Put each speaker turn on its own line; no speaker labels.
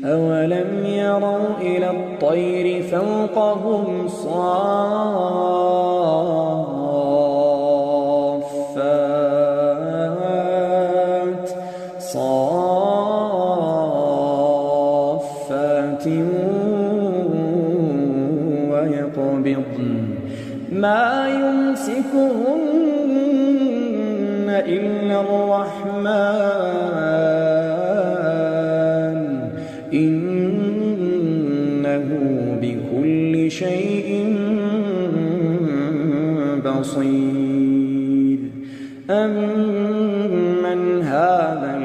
أولم يروا إلى الطير فوقهم صافات ويقبضن ما يمسكهن إلا الرحمن إنه بكل شيء بصير أمن هذا